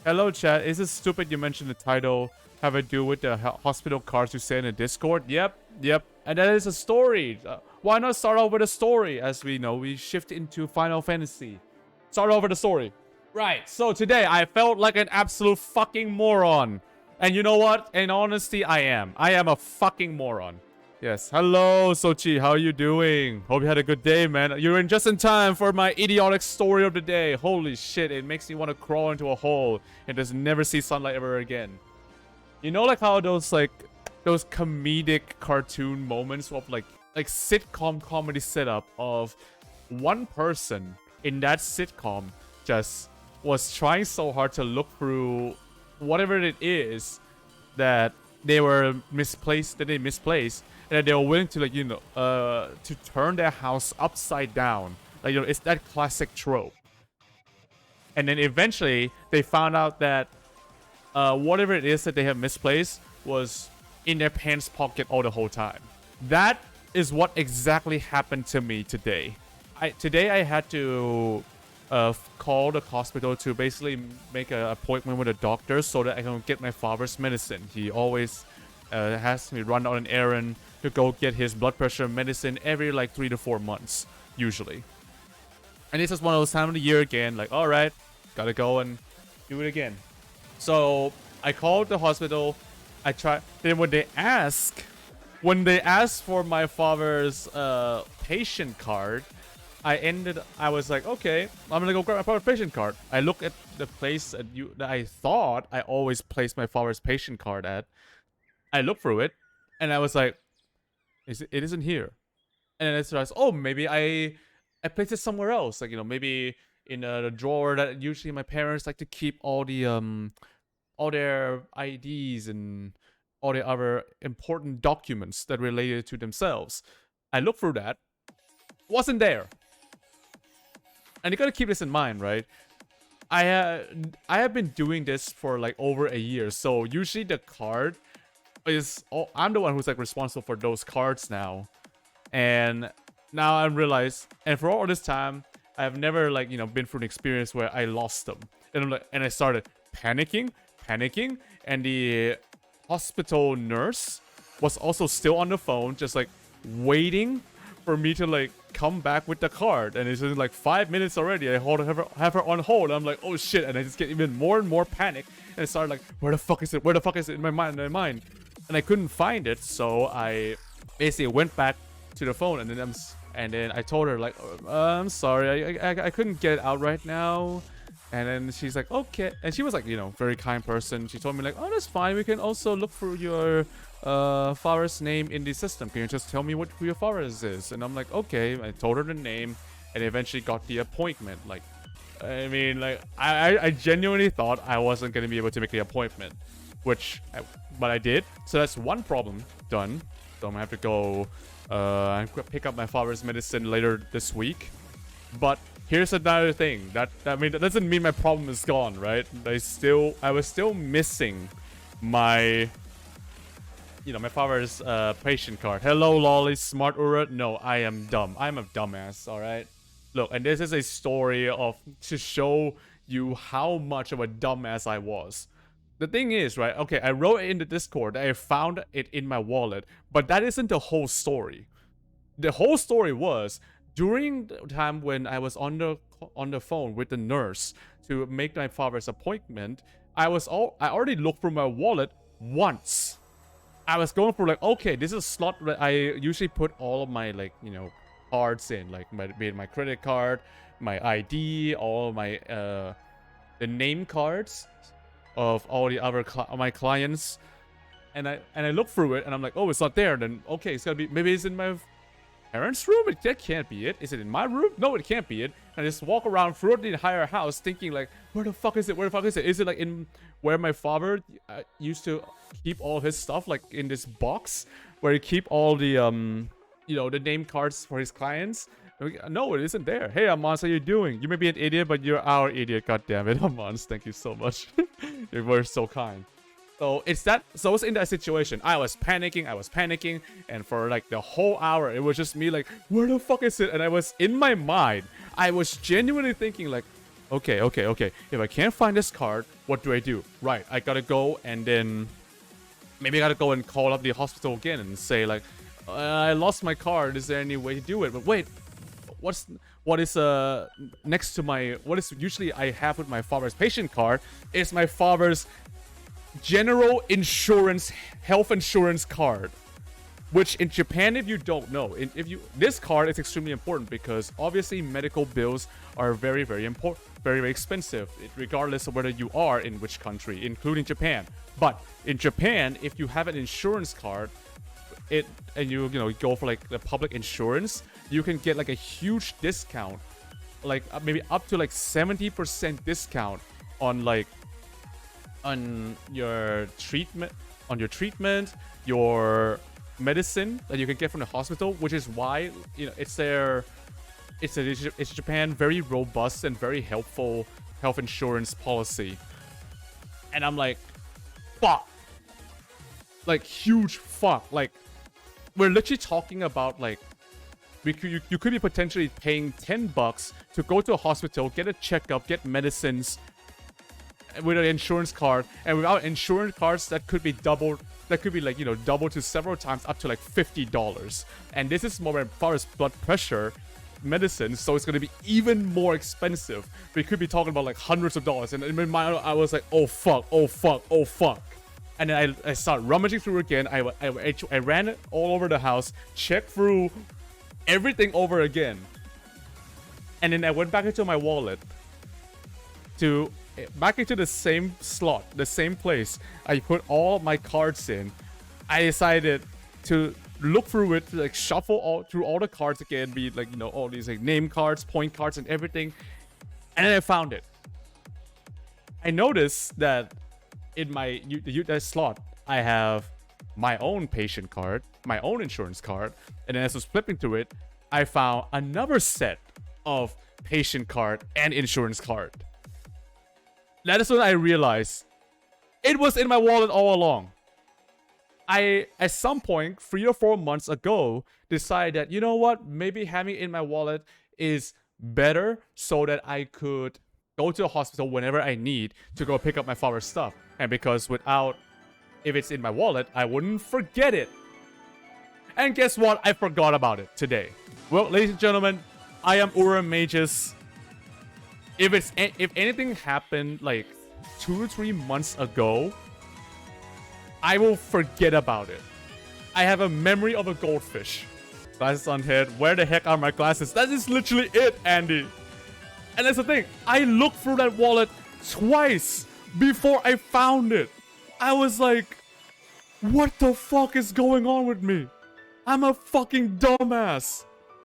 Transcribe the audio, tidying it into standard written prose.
Hello, chat. Is it stupid you mentioned the title have to do with the hospital cards you say in the Discord? Yep. And that is a story. Why not start off with a story? As we know, we shift into Final Fantasy. Start over the story. Right, so today I felt like an absolute fucking moron. And you know what? In honesty, I am. I am a fucking moron. Yes. Hello, Sochi. How are you doing? Hope you had a good day, man. You're in just in time for my idiotic story of the day. Holy shit, it makes me want to crawl into a hole and just never see sunlight ever again. You know, like how those comedic cartoon moments of like sitcom comedy setup of one person in that sitcom just was trying so hard to look through whatever it is that they misplaced, and that they were willing to to turn their house upside down. Like, it's that classic trope. And then eventually they found out that whatever it is that they have misplaced was in their pants pocket all the whole time. That is what exactly happened to me today. Today I had to call the hospital to basically make an appointment with a doctor so that I can get my father's medicine. He always has me run on an errand to go get his blood pressure medicine every like 3 to 4 months, usually. And this is one of those times of the year again, like, alright, gotta go and do it again. So I called the hospital. I tried. Then when they asked for my father's patient card, I was like, okay, I'm gonna go grab my father's patient card. I look at the place that I thought I always placed my father's patient card at. I looked through it, and I was like, it isn't here. And then I realized, oh, maybe I placed it somewhere else. Like, maybe in the drawer that usually my parents like to keep all their IDs and all the other important documents that related to themselves. I looked through that. Wasn't there. And you gotta keep this in mind, right? I have been doing this for like over a year. So usually the card is... I'm the one who's like responsible for those cards now. And now I realize... And for all this time, I've never been through an experience where I lost them. And I started panicking. And the hospital nurse was also still on the phone, just like waiting for me to come back with the card. And it's been like 5 minutes already. I have her on hold. I'm like, oh shit. And I just get even more and more panic. And I started like, where the fuck is it? Where the fuck is it in my mind? And I couldn't find it. So I basically went back to the phone, and then I told her like, I'm sorry, I couldn't get it out right now. And then she's like, okay. And she was like, very kind person. She told me like, oh, that's fine. We can also look for your father's name in the system. Can you just tell me who your father's is? And I'm like, okay. I told her the name, and eventually got the appointment. Like, I mean, like, I genuinely thought I wasn't going to be able to make the appointment, but I did. So that's one problem done. So I'm going to have to go pick up my father's medicine later this week. But here's another thing. That doesn't mean my problem is gone, right? I was still missing my my father's patient card. Hello, Lolly, smart Ura. No, I am dumb. I'm a dumbass, alright? Look, and this is a story to show you how much of a dumbass I was. The thing is, right, okay, I wrote it in the Discord that I found it in my wallet, but that isn't the whole story. The whole story was, during the time when I was on the phone with the nurse to make my father's appointment, I already looked through my wallet once. I was going through like, okay, this is a slot that I usually put all of my cards in, like my credit card, my ID, all my the name cards of all the other my clients, and I looked through it, and I'm like, oh, it's not there. Then okay, it's gotta be, maybe it's in my parents' room? That can't be it. Is it in my room? No, it can't be it. And I just walk around through the entire house thinking like, where the fuck is it? Where the fuck is it? Is it like in where my father used to keep all his stuff, like in this box where he keep all the the name cards for his clients? No, it isn't there. Hey, Amons, how you doing? You may be an idiot, but you're our idiot. God damn it, Amons. Thank you so much. You were so kind. So it's in that situation. I was panicking, and for like the whole hour, it was just me like, where the fuck is it? And I was in my mind, I was genuinely thinking like, Okay. If I can't find this card, what do I do? Right, I gotta go and then maybe I gotta go and call up the hospital again and say like, I lost my card. Is there any way to do it? But wait, what is next to my, what is usually I have with my father's patient card is my father's general insurance, health insurance card. Which in Japan, if you don't know, this card is extremely important because obviously medical bills are very, very important, very, very expensive, regardless of whether you are in which country, including Japan. But in Japan, if you have an insurance card, and you go for like the public insurance, you can get like a huge discount, like maybe up to like 70% discount on your treatment, your medicine that you can get from the hospital, which is why it's Japan very robust and very helpful health insurance policy. And I'm like, fuck, like huge fuck, like we're literally talking about like you could be potentially paying $10 to go to a hospital, get a checkup, get medicines with an insurance card, and without insurance cards that could be doubled. That could be like, doubled to several times up to like $50. And this is more as far as blood pressure medicine, so it's going to be even more expensive. We could be talking about like hundreds of dollars. And in my mind, I was like, oh fuck. And then I started rummaging through again. I ran it all over the house, checked through everything over again. And then I went back into my wallet back into the same slot, the same place I put all my cards in. I decided to look through it, like shuffle through all the cards again, be like, all these like name cards, point cards, and everything. And then I found it. I noticed that in my that slot, I have my own patient card, my own insurance card, and then as I was flipping through it, I found another set of patient card and insurance card. That is when I realized it was in my wallet all along. I, at some point, 3 or 4 months ago, decided that, you know what, maybe having it in my wallet is better so that I could go to the hospital whenever I need to go pick up my father's stuff. And because if it's in my wallet, I wouldn't forget it. And guess what? I forgot about it today. Well, ladies and gentlemen, I am Ura Mages. If anything happened like 2 or 3 months ago, I will forget about it. I have a memory of a goldfish. Glasses on head. Where the heck are my glasses? That is literally it, Andy. And that's the thing. I looked through that wallet twice before I found it. I was like, what the fuck is going on with me? I'm a fucking dumbass.